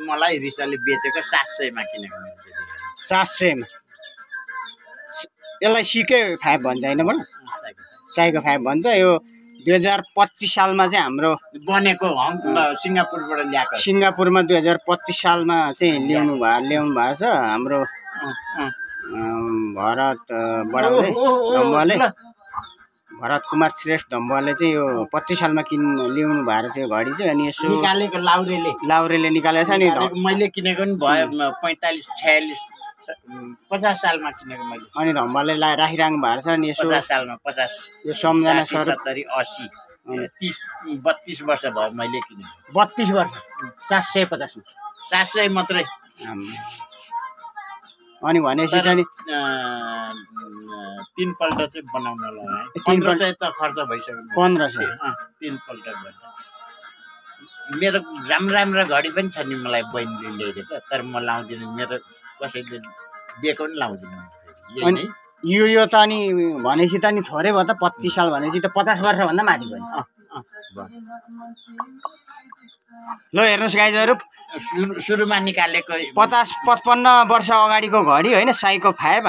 मलाई रिसाले बेचेको 700 मा किनेको 700 मा। यसलाई सिके 5 भन्छ हैन बडा? साइको 5 भन्छ। यो 2025 सालमा चाहिँ हाम्रो बनेको सिङ्गापुरबाट ल्याएको। सिङ्गापुरमा 2025 सालमा चाहिँ ल्याउनु भएको छ हाम्रो भरत बडाले दम्बुवाले, भरत कुमार श्रेष्ठ दम्बुवाले चाहिँ यो 25 सालमा ल्याउनु भएको छ यो घडी चाहिँ। अनि यसो निकालेको लाउरेले निकालेको छ नि। मैले किनेको नि भयो 45 46 50 सालमा किनेको मैले। अनि धम्बाले राखिराख्नु भएको छ। अनि यसो 50 सालमा 50 यो सम्झना स्वरूप 70 80 30 32 वर्ष भयो मैले किनेको। 32 वर्ष 750 मा 700 मात्रै। अनि भनेपछि त नि 3 पल्ट चाहिँ बनाउन लगाए। 1500 त खर्च भइसक्यो। 1500 3 पल्ट गर्दा। मेरो राम्रो घडी पनि छ नि मलाई बहिनीले ल्याइदिएको, तर म लाउँदिनँ। मेरो कसैले दिएको नि लाउँदिनँ। यो त अनि भनेपछि त नि थोरै भयो त। 25 साल भनेपछि त 50 वर्ष भन्दा माथि भयो। ल हेर्नुस् गाइजहरु, सुरुमा निकालेको 50-55 वर्ष अगाडिको घडी हैन, साइको 5।